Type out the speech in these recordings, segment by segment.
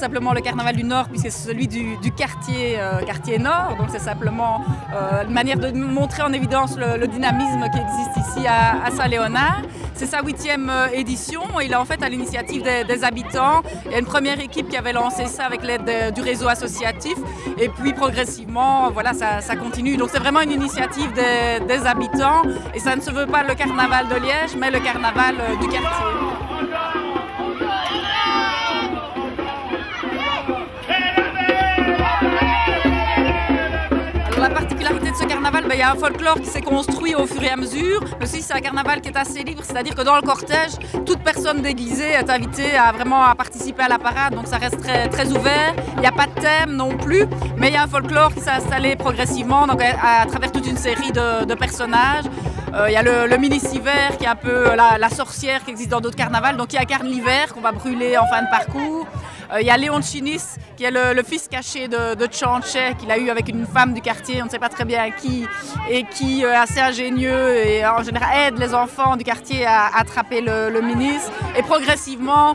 simplement le carnaval du Nord, puisque c'est celui du quartier Nord. Donc c'est simplement une manière de montrer en évidence le dynamisme qui existe ici à Saint-Léonard. C'est sa 8e édition. Il est en fait à l'initiative des habitants. Il y a une première équipe qui avait lancé ça avec l'aide du réseau associatif. Et puis progressivement, voilà, ça continue. Donc c'est vraiment une initiative des habitants. Et ça ne se veut pas le carnaval de Liège, mais le carnaval du quartier. La particularité de ce carnaval, il y a un folklore qui s'est construit au fur et à mesure. Mais aussi, c'est un carnaval qui est assez libre, c'est-à-dire que dans le cortège, toute personne déguisée est invitée à participer à la parade. Donc ça reste très ouvert. Il n'y a pas de thème non plus, mais il y a un folklore qui s'est installé progressivement donc à travers toute une série de personnages. Il y a le Mini-Hiver qui est un peu la sorcière qui existe dans d'autres carnavals, donc il y a Carne l'hiver qu'on va brûler en fin de parcours. Il y a Léon Chinis qui est le fils caché de Tchanchet qu'il a eu avec une femme du quartier, on ne sait pas très bien qui, et qui est assez ingénieux et en général aide les enfants du quartier à attraper le ministre. Et progressivement,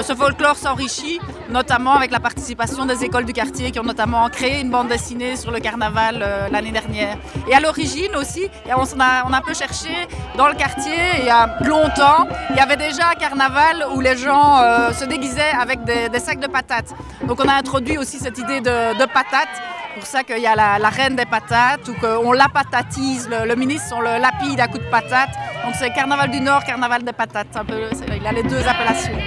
ce folklore s'enrichit, notamment avec la participation des écoles du quartier qui ont notamment créé une bande dessinée sur le carnaval l'année dernière. Et à l'origine aussi, on a un peu cherché dans le quartier, il y a longtemps, il y avait déjà un carnaval où les gens se déguisaient avec des sacs de patates. Donc on a introduit aussi cette idée de patates. C'est pour ça qu'il y a la reine des patates, ou qu'on l'apatatise, le ministre, on le lapide à coups de patates. Donc c'est carnaval du Nord, carnaval des patates. Un peu, il a les deux appellations.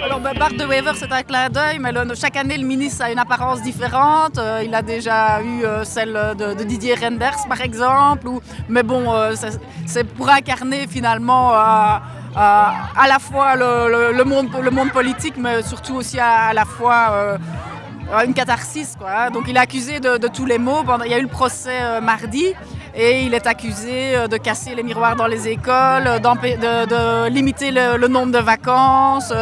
Alors, Bart de Wever, c'est un clin d'œil, mais chaque année, le ministre a une apparence différente. Il a déjà eu celle de Didier Reynders, par exemple. Mais bon, c'est pour incarner finalement à la fois le monde politique, mais surtout aussi à la fois une catharsis, quoi. Donc il est accusé de tous les maux. Il y a eu le procès mardi. Et il est accusé de casser les miroirs dans les écoles, de limiter le nombre de vacances,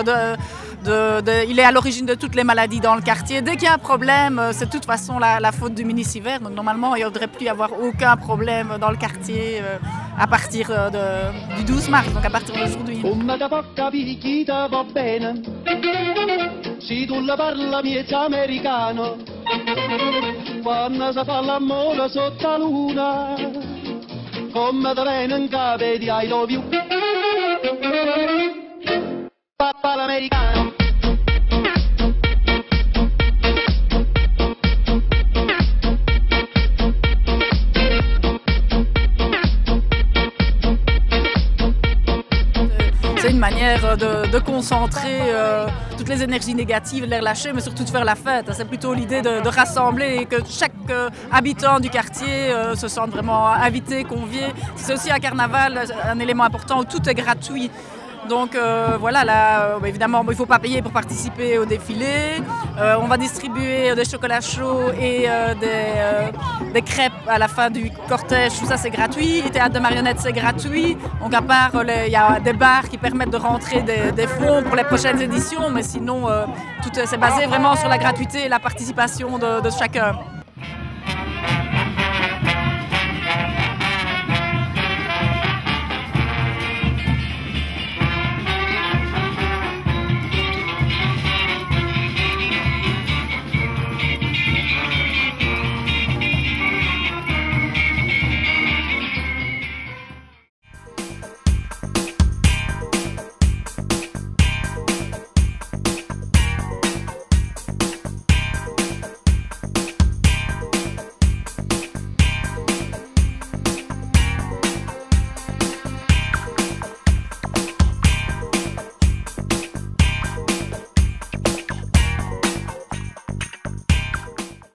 il est à l'origine de toutes les maladies dans le quartier. Dès qu'il y a un problème, c'est de toute façon la faute du Mini-Hiver. Donc normalement, il ne devrait plus y avoir aucun problème dans le quartier à partir du 12 mars, donc à partir d'aujourd'hui. Si tu la parla miezza americano, quando si fa l'amore sotto la luna, come te viene in capo di I love you, papà l'americano. C'est une manière de concentrer toutes les énergies négatives, de les relâcher, mais surtout de faire la fête. C'est plutôt l'idée de rassembler et que chaque habitant du quartier se sente vraiment invité, convié. C'est aussi un carnaval, un élément important où tout est gratuit. Donc voilà, là, évidemment, il ne faut pas payer pour participer au défilé. On va distribuer des chocolats chauds et des crêpes à la fin du cortège. Tout ça, c'est gratuit. Le théâtre de marionnettes, c'est gratuit. Donc à part, il y a des bars qui permettent de rentrer des fonds pour les prochaines éditions. Mais sinon, tout c'est basé vraiment sur la gratuité et la participation de chacun.